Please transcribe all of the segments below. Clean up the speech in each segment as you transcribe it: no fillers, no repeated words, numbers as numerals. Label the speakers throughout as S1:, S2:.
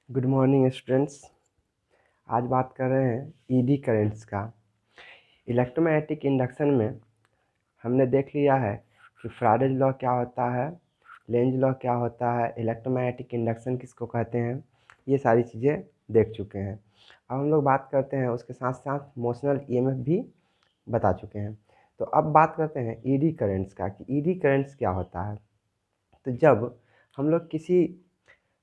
S1: Good morning students. आज बात कर रहे हैं ईडी करेंट्स का। इलेक्ट्रोमैग्नेटिक इंडक्शन में हमने देख लिया है कि फैराडेज लॉ क्या होता है, लेंज लॉ क्या होता है, इलेक्ट्रोमैग्नेटिक इंडक्शन किसको कहते हैं, ये सारी चीज़ें देख चुके हैं। अब हम लोग बात करते हैं, उसके साथ साथ मोशनल ईएमएफ भी बता चुके हैं। तो अब बात करते हैं ईडी करेंट्स का कि ईडी करेंट्स क्या होता है। तो जब हम लोग किसी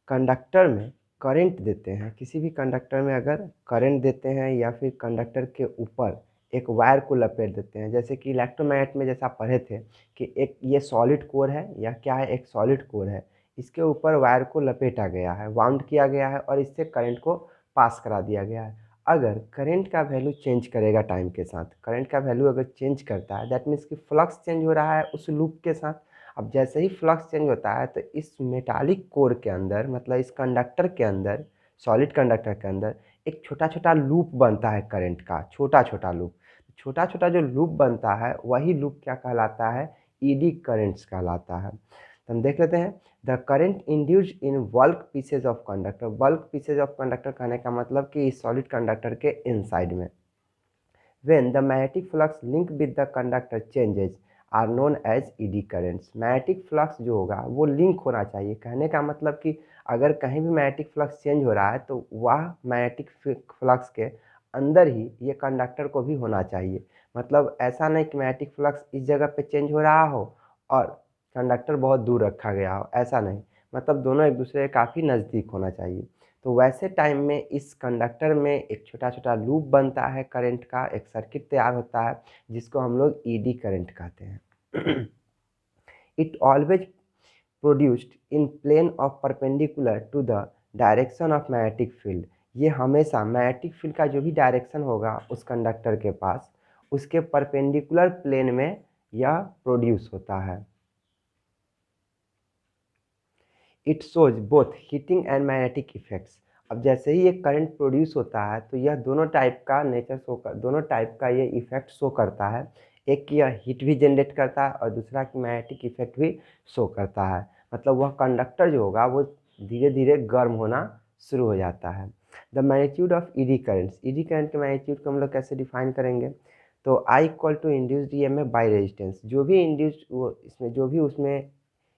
S1: कंडक्टर में करंट देते हैं, किसी भी कंडक्टर में अगर करंट देते हैं या फिर कंडक्टर के ऊपर एक वायर को लपेट देते हैं, जैसे कि इलेक्ट्रोमैग्नेट में जैसा पढ़े थे कि एक ये सॉलिड कोर है या क्या है, एक सॉलिड कोर है, इसके ऊपर वायर को लपेटा गया है, वाउंड किया गया है और इससे करंट को पास करा दिया गया है। अगर करंट का वैल्यू चेंज करेगा टाइम के साथ, करंट का वैल्यू अगर चेंज करता है, दैट मीन्स कि फ्लक्स चेंज हो रहा है उस लूप के साथ। अब जैसे ही फ्लक्स चेंज होता है तो इस मेटालिक कोर के अंदर, मतलब इस कंडक्टर के अंदर, सॉलिड कंडक्टर के अंदर एक छोटा छोटा लूप बनता है करंट का, छोटा छोटा लूप। छोटा छोटा जो लूप बनता है वही लूप क्या कहलाता है, ईडी करंट्स कहलाता है। तो हम देख लेते हैं, the current induced in bulk pieces of conductor. Bulk pieces of conductor कहने का मतलब कि इस सॉलिड कंडक्टर के इनसाइड में। When the magnetic flux link with the conductor changes are known as eddy currents। Magnetic flux जो होगा वो लिंक होना चाहिए। कहने का मतलब कि अगर कहीं भी मैग्नेटिक फ्लक्स चेंज हो रहा है तो वह मैग्नेटिक फ्लक्स के अंदर ही ये कंडक्टर को भी होना चाहिए। मतलब ऐसा नहीं कि मैग्नेटिक फ्लक्स इस जगह पे चेंज हो रहा हो और कंडक्टर बहुत दूर रखा गया हो, ऐसा नहीं। मतलब दोनों एक दूसरे के काफ़ी नज़दीक होना चाहिए। तो वैसे टाइम में इस कंडक्टर में एक छोटा छोटा लूप बनता है करंट का, एक सर्किट तैयार होता है जिसको हम लोग ईडी करंट कहते हैं। It always produced in plane of perpendicular to the direction of magnetic field. ये हमेशा मैग्नेटिक फील्ड का जो भी डायरेक्शन होगा उस कंडक्टर के पास, उसके परपेंडिकुलर प्लेन में यह प्रोड्यूस होता है। It shows both heating and magnetic effects. अब जैसे ही एक करंट प्रोड्यूस होता है तो यह दोनों टाइप का नेचर शो कर, दोनों टाइप का ये इफेक्ट शो करता है। एक की यह हीट भी जनरेट करता है और दूसरा की मैग्नेटिक इफेक्ट भी शो करता है। मतलब वह कंडक्टर जो होगा वो धीरे धीरे गर्म होना शुरू हो जाता है। The magnitude of eddy currents. Eddy current के मैग्नीट्यूड को हम लोग कैसे डिफाइन करेंगे, तो I equal to induced EMF by resistance. जो भी इंड्यूस्ड वो इसमें जो भी उसमें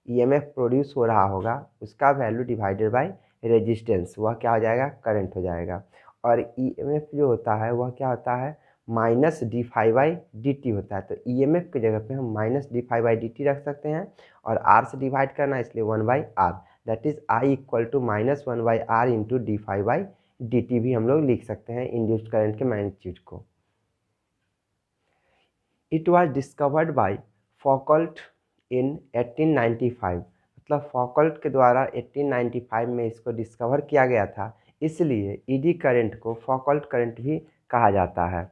S1: ईएमएफ प्रोड्यूस हो रहा होगा उसका वैल्यू डिवाइडेड बाय रेजिस्टेंस, वह क्या हो जाएगा, करंट हो जाएगा। और ईएमएफ जो होता है वह क्या होता है, minus d phi by d t होता है। तो ईएमएफ की जगह पे हम minus d phi by d t रख सकते हैं और आर से डिवाइड करना है इसलिए 1/r, that is I equal to -1/r into d phi by d t भी हम लोग लिख सकते हैं इंड्यूस्ड करंट के मैग्नीट्यूड को। It was discovered by Foucault in 1895। मतलब फौकल्ट के द्वारा 1895 में इसको डिस्कवर किया गया था, इसलिए ईडी करंट को फौकल्ट करंट भी कहा जाता है।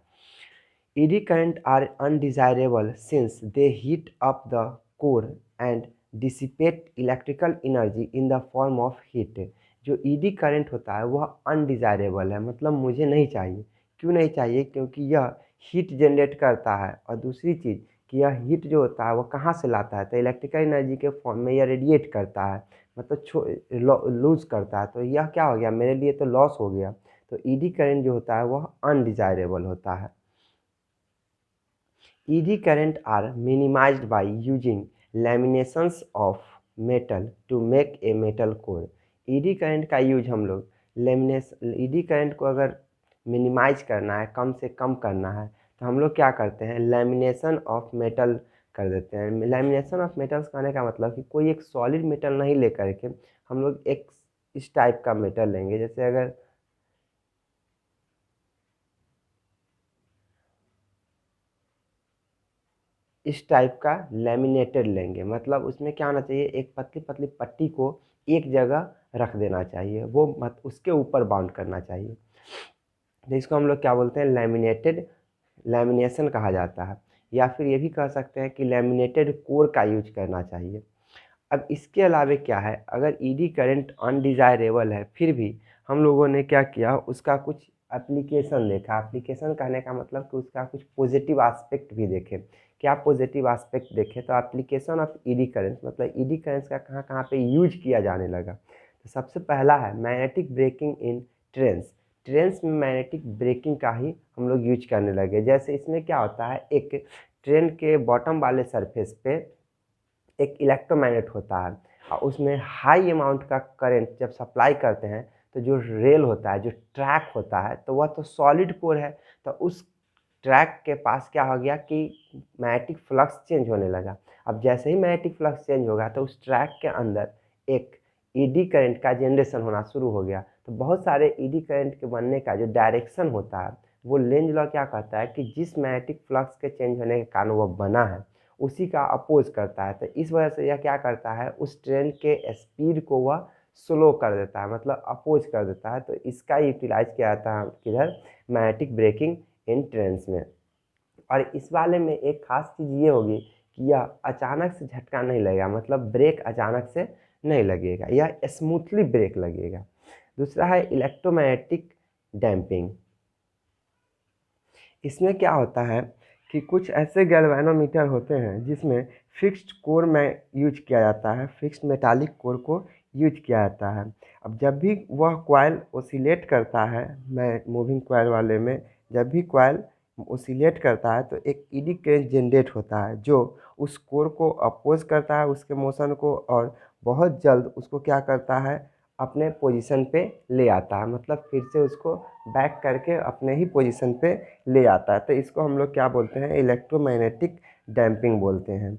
S1: Eddy current are undesirable since they heat up the core and dissipate electrical energy in the form of heat. जो ईडी करंट होता है वह अनडिजायरेबल है, मतलब मुझे नहीं चाहिए। क्यों नहीं चाहिए, क्योंकि यह हीट जनरेट करता है और दूसरी चीज़ कि यह हीट जो होता है वह कहाँ से लाता है, तो इलेक्ट्रिकल एनर्जी के फॉर्म में यह रेडिएट करता है, मतलब लूज करता है। तो यह क्या हो गया, मेरे लिए तो लॉस हो गया। तो ईडी करंट जो होता है वह अनडिजायरेबल होता है। ED current are minimized by using laminations of metal to make a metal core। ED current का यूज हम लोग ED करंट को अगर मिनिमाइज करना है, कम से कम करना है, तो हम लोग क्या करते हैं, लेमिनेशन ऑफ मेटल कर देते हैं। लेमिनेशन ऑफ मेटल्स कहने का मतलब कि कोई एक सॉलिड मेटल नहीं लेकर के हम लोग एक इस टाइप का मेटल लेंगे। जैसे अगर इस टाइप का लेमिनेटेड लेंगे, मतलब उसमें क्या होना चाहिए, एक पतली पतली पट्टी को एक जगह रख देना चाहिए, वो मत उसके ऊपर बाउंड करना चाहिए। तो इसको हम लोग क्या बोलते हैं, लेमिनेटेड लेमिनेशन कहा जाता है। या फिर ये भी कह सकते हैं कि लेमिनेटेड कोर का यूज करना चाहिए। अब इसके अलावे क्या है, अगर ईडी करंट अनडिजायरेबल है फिर भी हम लोगों ने क्या किया, उसका कुछ एप्लीकेशन देखा। एप्लीकेशन कहने का मतलब कि उसका कुछ पॉजिटिव एस्पेक्ट भी देखे। क्या पॉजिटिव एस्पेक्ट देखे, तो एप्लीकेशन ऑफ ईडी करंट, मतलब ईडी करंट का कहाँ कहाँ पे यूज किया जाने लगा। तो तो सबसे पहला है magnetic braking in trains. Trains में मैग्नेटिक ब्रेकिंग का ही हम लोग यूज करने लगे। जैसे इसमें क्या होता है, एक ट्रेन के बॉटम वाले सरफेस पे एक इलेक्ट्रोमैग्नेट होता है और उसमें हाई अमाउंट का करंट जब सप्लाई करते हैं तो जो रेल होता है, जो ट्रैक होता है, तो वह तो सॉलिड कोर है। तो उस ट्रैक के पास क्या हो गया कि मैग्नेटिक फ्लक्स चेंज होने लगा। अब जैसे ही मैग्नेटिक फ्लक्स चेंज होगा तो उस ट्रैक के अंदर एक ईडी करंट का जनरेशन होना शुरू हो गया। तो बहुत सारे ईडी करंट के बनने का जो डायरेक्शन होता है वो लेंज लॉ क्या कहता है कि जिस मैग्नेटिक फ्लक्स के चेंज होने के कारण वह बना है उसी का अपोज करता है। तो इस वजह से यह क्या करता है, उस ट्रेन के स्पीड को वह स्लो कर देता है, मतलब अपोज कर देता है। तो इसका यूटिलाइज किया जाता है किधर, मैग्नेटिक ब्रेकिंग इन ट्रेन्स में। और इस वाले में एक खास चीज़ ये होगी कि यह अचानक से झटका नहीं लगेगा, मतलब ब्रेक अचानक से नहीं लगेगा, यह स्मूथली ब्रेक लगेगा। दूसरा है इलेक्ट्रोमैग्नेटिक डैम्पिंग। इसमें क्या होता है कि कुछ ऐसे गैल्वेनोमीटर होते हैं जिसमें फिक्स्ड कोर में यूज किया जाता है, फिक्स्ड मेटालिक कोर को यूज किया जाता है। अब जब भी वह कॉइल ओसिलेट करता है, मैं मूविंग कॉइल वाले में जब भी कॉइल ओसिलेट करता है तो एक ईडी करंट जनरेट होता है जो उस कोर को अपोज करता है, उसके मोशन को, और बहुत जल्द उसको क्या करता है, अपने पोजीशन पे ले आता है, मतलब फिर से उसको बैक करके अपने ही पोजीशन पे ले आता है। तो इसको हम लोग क्या बोलते हैं, इलेक्ट्रोमैग्नेटिक डैम्पिंग बोलते हैं।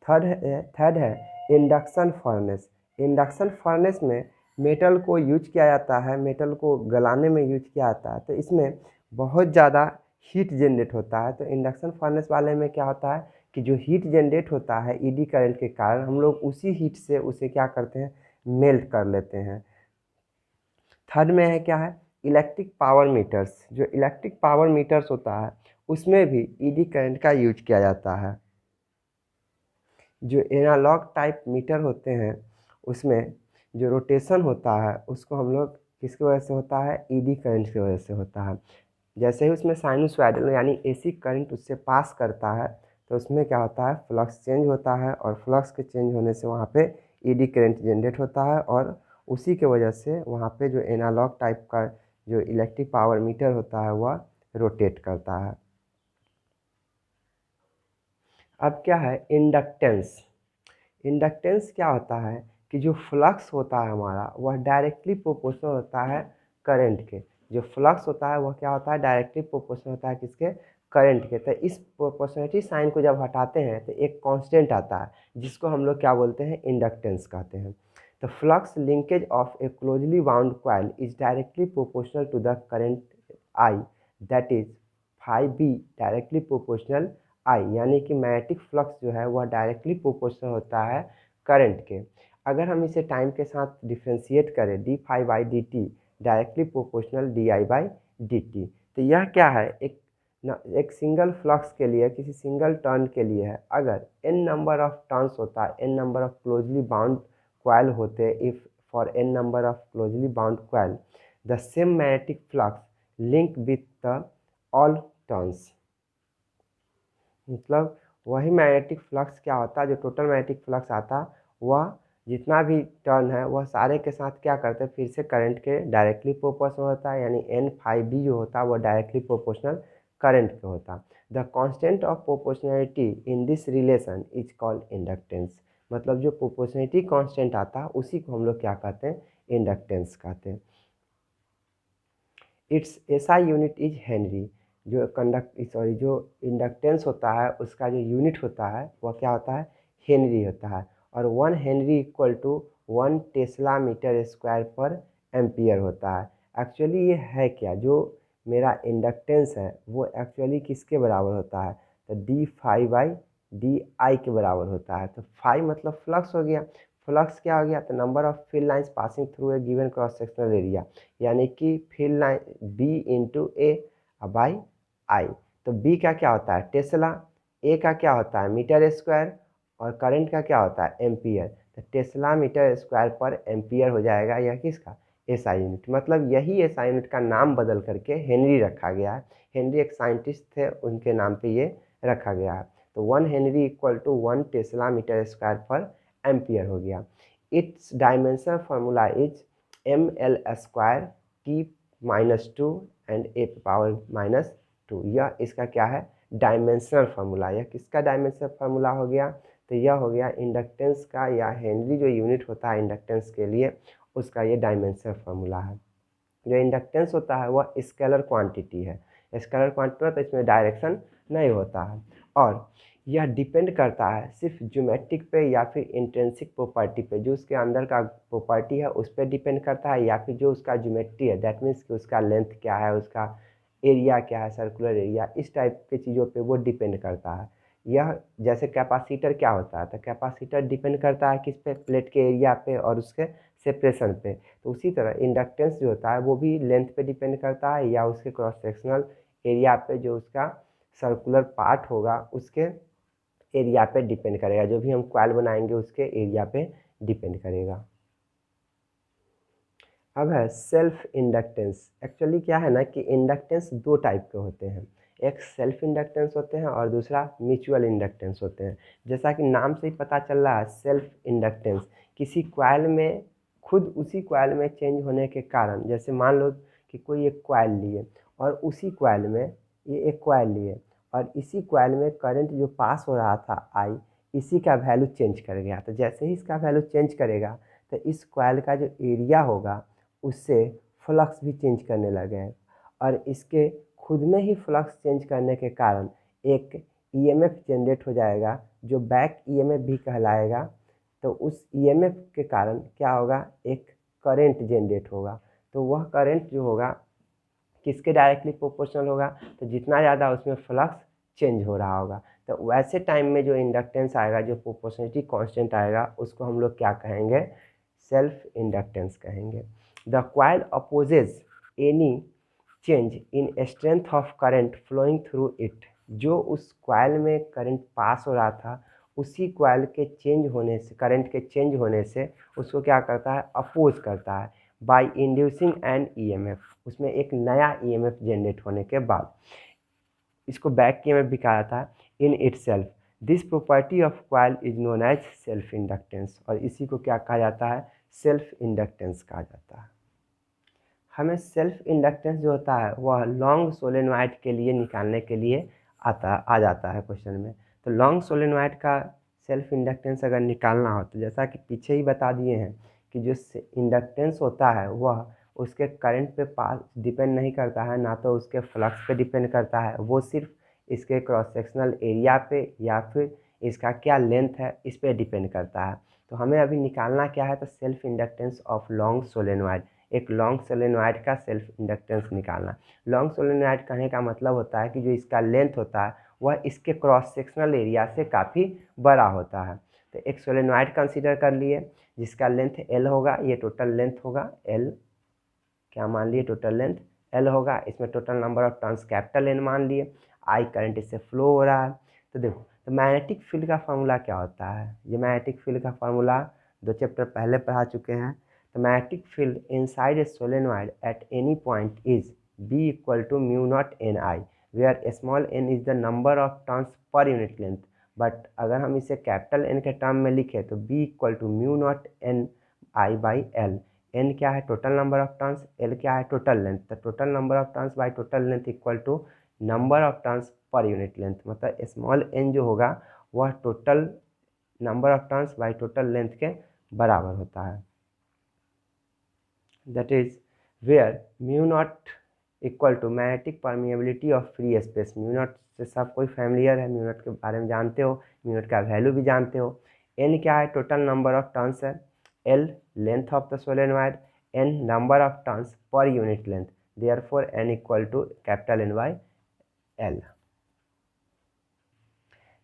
S1: थर्ड है इंडक्शन फर्नेस। इंडक्शन फर्नेस में मेटल को यूज किया जाता है, मेटल को गलाने में यूज किया जाता है। तो इसमें बहुत ज़्यादा हीट जनरेट होता है। तो इंडक्शन फर्नेस वाले में क्या होता है कि जो हीट जनरेट होता है ईडी करंट के कारण, हम लोग उसी हीट से उसे क्या करते हैं, मेल्ट कर लेते हैं। थर्ड में है क्या है, इलेक्ट्रिक पावर मीटर्स। जो इलेक्ट्रिक पावर मीटर्स होता है उसमें भी ईडी करंट का यूज किया जाता है। जो एनालॉग टाइप मीटर होते हैं उसमें जो रोटेशन होता है उसको हम लोग किसकी वजह से होता है, ईडी करंट की वजह से होता है। जैसे ही उसमें साइनसॉइडल यानी एसी करंट उससे पास करता है तो उसमें क्या होता है, फ्लक्स चेंज होता है, और फ्लक्स के चेंज होने से वहाँ पे ईडी करंट जनरेट होता है, और उसी के वजह से वहाँ पे जो एनालॉग टाइप का जो इलेक्ट्रिक पावर मीटर होता है वह रोटेट करता है। अब क्या है इंडक्टेंस। इंडक्टेंस क्या होता है कि जो फ्लक्स होता है हमारा वह डायरेक्टली प्रोपोर्शनल होता है करंट के। जो फ्लक्स होता है वह क्या होता है, डायरेक्टली प्रोपोर्शनल होता है किसके, करंट के। तो इस प्रोपोर्शनलिटी साइन को जब हटाते हैं तो एक कांस्टेंट आता है जिसको हम लोग क्या बोलते हैं, इंडक्टेंस कहते हैं। तो flux linkage of a closely bound coil is directly proportional to the current I, that is phi B directly proportional I, यानी कि मैग्नेटिक फ्लक्स जो है वह डायरेक्टली प्रोपोर्शनल होता है करंट के। अगर हम इसे टाइम के साथ डिफ्रेंशिएट करें, d phi by d t directly proportional d I by d t. तो यह क्या है, एक सिंगल फ्लक्स के लिए, किसी सिंगल टर्न के लिए है, अगर एन नंबर ऑफ टर्न्स होता है, N number of closely bound coil होते, if for N number of closely bound coil the same magnetic flux link with the all turns, मतलब वही मैग्नेटिक फ्लक्स क्या होता है, जो टोटल मैग्नेटिक फ्लक्स आता वह जितना भी टर्न है वह सारे के साथ क्या करते हैं, फिर से करंट के डायरेक्टली प्रोपोर्शनल होता है, यानी एन फाई बी जो होता है वह डायरेक्टली प्रोपोर्शनल करंट के होता। The constant of proportionality in this relation is called inductance, मतलब जो प्रोपोर्शनलिटी कांस्टेंट आता है उसी को हम लोग क्या कहते हैं, इंडक्टेंस कहते हैं। It's SI unit is Henry. जो इंडक्टेंस होता है उसका जो यूनिट होता है वह क्या होता है, हेनरी होता है। और 1 henry equal to 1 tesla metre square per ampere होता है। एक्चुअली ये है क्या, जो मेरा इंडक्टेंस है वो एक्चुअली किसके बराबर होता है, तो d phi by d I के बराबर होता है। तो फाई मतलब फ्लक्स हो गया, फ्लक्स क्या हो गया, तो number of field lines passing through a given cross sectional area, यानी कि field line B into A by I. तो बी का क्या होता है, टेस्ला, ए का क्या होता है, मीटर स्क्वायर, और करंट का क्या होता है, एम्पियर। तो Tesla metre square per ampere हो जाएगा यह किसका, एसआई यूनिट। मतलब यही एसआई यूनिट का नाम बदल करके हेनरी रखा गया है। हेनरी एक साइंटिस्ट थे, उनके नाम पे ये रखा गया है। तो 1 henry equal to 1 tesla metre square per ampere हो गया। Its dimensional formula is ml² t-2 and a⁻²। यह इसका क्या है, डायमेंशनल फार्मूला। यह किसका डायमेंशनल फार्मूला हो गया, तो यह हो गया इंडक्टेंस का, या हेनरी जो यूनिट होता है इंडक्टेंस के लिए, उसका ये डायमेंशनल फार्मूला है। जो इंडक्टेंस होता है वह स्केलर क्वांटिटी है। स्केलर क्वांटिटी तो इसमें डायरेक्शन नहीं होता है, और यह डिपेंड करता है सिर्फ ज्योमेट्रिक पे या फिर इंट्रिंसिक प्रॉपर्टी पे, जो उसके अंदर का प्रॉपर्टी है उस पर डिपेंड करता है, या फिर जो उसका ज्योमेट्री है, दैट मीन्स कि उसका लेंथ क्या है, उसका एरिया क्या है, सर्कुलर एरिया, इस टाइप की चीज़ों पे वो डिपेंड करता है। यह जैसे कैपेसिटर क्या होता है, तो कैपेसिटर डिपेंड करता है किस पे, प्लेट के एरिया पे और उसके सेपरेशन पे। तो उसी तरह इंडक्टेंस जो होता है वो भी लेंथ पे डिपेंड करता है, या उसके क्रॉस सेक्शनल एरिया पे, जो उसका सर्कुलर पार्ट होगा उसके एरिया पे डिपेंड करेगा। जो भी हम कॉइल बनाएंगे उसके एरिया पे डिपेंड करेगा। अब है सेल्फ इंडक्टेंस। एक्चुअली क्या है ना कि इंडक्टेंस दो टाइप के होते हैं, एक सेल्फ इंडक्टेंस होते हैं और दूसरा म्यूचुअल इंडक्टेंस होते हैं। जैसा कि नाम से ही पता चल रहा है, सेल्फ इंडक्टेंस किसी कॉइल में खुद उसी कॉइल में चेंज होने के कारण, जैसे मान लो कि कोई एक कॉइल लिए और उसी कॉइल में ये एक कॉइल लिए और इसी कॉइल में करंट जो पास हो रहा था आई, इसी का वैल्यू चेंज कर गया। तो जैसे ही इसका वैल्यू चेंज करेगा तो इस कॉइल का जो एरिया होगा उससे फ्लक्स भी चेंज करने लगे हैं, और इसके खुद में ही फ्लक्स चेंज करने के कारण एक ईएमएफ जनरेट हो जाएगा जो बैक ईएमएफ भी कहलाएगा। तो उस ईएमएफ के कारण क्या होगा, एक करंट जनरेट होगा। तो वह करंट जो होगा किसके डायरेक्टली प्रोपोर्शनल होगा, तो जितना ज़्यादा उसमें फ्लक्स चेंज हो रहा होगा। तो वैसे टाइम में जो इंडक्टेंस आएगा, जो प्रोपोर्शनलिटी कांस्टेंट आएगा, उसको हम लोग क्या कहेंगे, सेल्फ इंडक्टेंस कहेंगे। The coil opposes any change in strength of current flowing through it. जो उस कॉइल में करंट पास हो रहा था उसी कॉइल के चेंज होने से, करंट के चेंज होने से उसको क्या करता है, अपोज करता है बाय इंड्यूसिंग एन ईएमएफ। उसमें एक नया ईएमएफ जनरेट होने के बाद इसको बैक ईएमएफ भी कहा जाता है in itself. This property of coil is known as self inductance, और इसी को क्या कहा जाता है, सेल्फ इंडक्टेंस कहा जाता है। हमें सेल्फ इंडक्टेंस जो होता है वह लॉन्ग सोलेनॉइड के लिए निकालने के लिए आ जाता है क्वेश्चन में। तो लॉन्ग सोलेनॉइड का सेल्फ इंडक्टेंस अगर निकालना हो तो जैसा कि पीछे ही बता दिए हैं कि जो इंडक्टेंस होता है वह उसके करंट पे पास डिपेंड नहीं करता है, ना तो उसके फ्लक्स पे डिपेंड करता है, वो सिर्फ इसके क्रॉस सेक्शनल एरिया पे या फिर इसका क्या लेंथ है इस पे डिपेंड करता है। तो हमें अभी निकालना क्या है, तो self inductance of long solenoid. एक लॉन्ग सोलेनॉइड का सेल्फ इंडक्टेंस निकालना। लॉन्ग सोलेनॉइड कहने का मतलब होता है कि जो इसका लेंथ होता है वह इसके क्रॉस सेक्शनल एरिया से काफ़ी बड़ा होता है। तो एक सोलेनॉइड कंसीडर कर लिए जिसका लेंथ एल होगा, ये टोटल लेंथ होगा एल, क्या मान लिए, टोटल लेंथ एल होगा। इसमें total number of turns capital N मान लिए, आई करंट इससे फ्लो हो रहा है। तो देखो, तो मैग्नेटिक फील्ड का फार्मूला क्या होता है, ये मैग्नेटिक फील्ड का फार्मूला 2 चैप्टर पहले पढ़ा चुके हैं। तो magnetic field inside a solenoid at any point is B equal to mu naught N I, where small n is the number of turns per unit length. But अगर हम इसे capital N के term में लिखें तो B equal to mu naught N I by L. N क्या है, total number of turns, L क्या है, टोटल लेंथ। तो total number of turns by total length equal to number of turns per unit length. मतलब small n जो होगा वह total number of turns by total length के बराबर होता है। That is where mu naught equal to magnetic permeability of free space. Mu naught से सब कोई फैमिलियर है, म्यू नॉट के बारे में जानते हो, म्यू नॉट का वैल्यू भी जानते हो। एन क्या है, टोटल नंबर ऑफ टर्न्स है, L length of the solenoid, n number of turns per unit length, therefore n equal to capital N by L.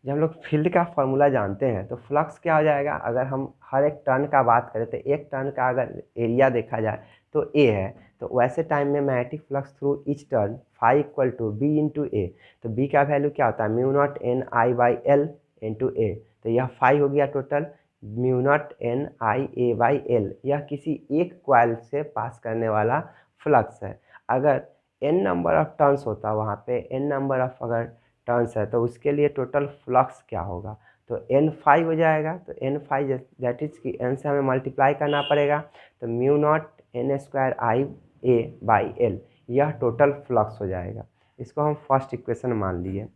S1: जब हम लोग फील्ड का फॉर्मूला जानते हैं तो फ्लक्स क्या हो जाएगा, अगर हम हर एक टर्न का बात करें तो एक टर्न का अगर एरिया देखा जाए तो ए है, तो वैसे टाइम में magnetic flux through each turn phi equal to B into A. तो बी का वैल्यू क्या होता है, mu naught N I by L into A. तो यह फाई हो गया total, mu naught N I A by L, यह किसी एक कॉइल से पास करने वाला फ्लक्स है। अगर एन नंबर ऑफ टर्न्स होता वहाँ पे, एन नंबर ऑफ अगर टर्न्स है तो उसके लिए टोटल फ्लक्स क्या होगा, तो n फाई हो जाएगा। तो n फाई दैट इज कि n से हमें मल्टीप्लाई करना पड़ेगा, तो mu naught n square I A by L, यह टोटल फ्लक्स हो जाएगा। इसको हम फर्स्ट इक्वेशन मान लिए।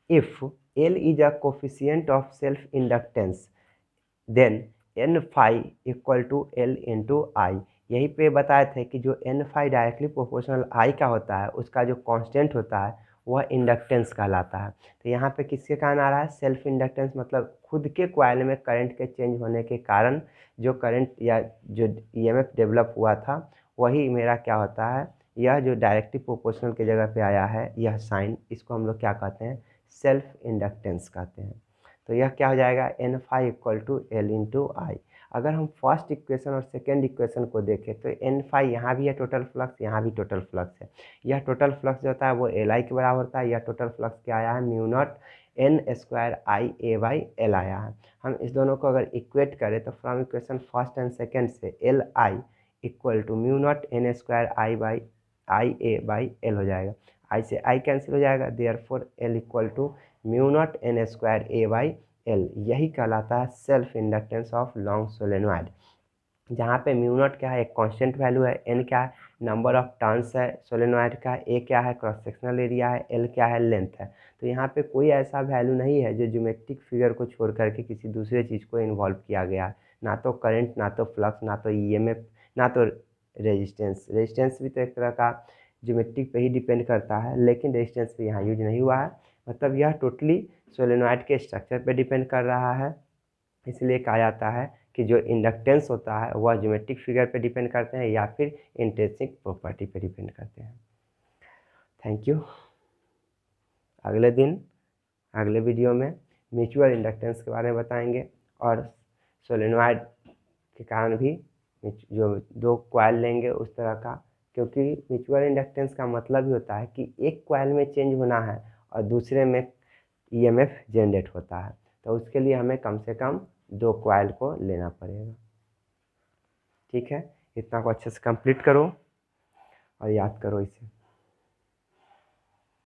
S1: If L is a coefficient of self inductance then n phi equal to L into I. यहीं पे बताए थे कि जो n phi directly proportional i का होता है, उसका जो कांस्टेंट होता है वह इंडक्टेंस कहलाता है। तो यहाँ पे किसके कारण आ रहा है? सेल्फ इंडक्टेंस, मतलब खुद के कॉइल में करंट के चेंज होने के कारण जो करंट या जो ईएमएफ डेवलप हुआ था, वही मेरा क्या होता है, यह जो डायरेक्टली प्रोपोर्शनल की जगह पे आया है यह साइन, इसको हम लोग क्या कहते हैं? सेल्फ इंडक्टेंस कहते हैं। तो यह क्या हो जाएगा? N phi equal to L into I. अगर हम फर्स्ट इक्वेशन और सेकेंड इक्वेशन को देखें तो एन फाई यहाँ भी है टोटल फ्लक्स, यहाँ भी टोटल फ्लक्स है। यह टोटल फ्लक्स जो होता है वो एल आई के बराबर होता है। यह टोटल फ्लक्स क्या आया है? Mu naught N square I A by L आया है। हम इस दोनों को अगर इक्वेट करें तो from equation first and second से L I equal to mu naught N square I A by L हो जाएगा। आई से आई कैंसिल हो जाएगा, therefore L equal to mu naught N square A by L. यही कहलाता है self inductance of long solenoid, जहाँ पे म्यू नॉट क्या है? एक कांस्टेंट वैल्यू है, एन क्या है? नंबर ऑफ टर्न्स है सोलेनॉइड का, ए क्या है? क्रॉस सेक्शनल एरिया है, एल क्या है? लेंथ है। तो यहाँ पे कोई ऐसा वैल्यू नहीं है जो ज्योमेट्रिक फिगर को छोड़ करके किसी दूसरे चीज़ को इन्वॉल्व किया गया है। ना तो करंट, ना तो फ्लक्स, ना तो ईएमएफ, ना तो रेजिस्टेंस। रेजिस्टेंस भी तो एक तरह का ज्योमेट्रिक पे ही डिपेंड करता है, लेकिन रेजिस्टेंस भी यहाँ यूज नहीं हुआ है। मतलब यह टोटली सोलेनॉइड के स्ट्रक्चर पे डिपेंड कर रहा है। इसलिए कहा जाता है कि जो इंडक्टेंस होता है वह ज्योमेट्रिक फिगर पे डिपेंड करते हैं या फिर इंट्रिंसिक प्रॉपर्टी पे डिपेंड करते हैं। Thank you. अगले दिन अगले वीडियो में म्यूचुअल इंडक्टेंस के बारे में बताएंगे और सोलेनॉइड के कारण भी जो दो कॉइल लेंगे उस तरह का, क्योंकि म्यूचुअल इंडक्टेंस का मतलब ही होता है कि एक कॉइल में चेंज होना है और दूसरे में ईएमएफ जनरेट होता है। तो उसके लिए हमें कम से कम दो कॉइल को लेना पड़ेगा। ठीक है, इतना को अच्छे से कंप्लीट करो और याद करो इसे।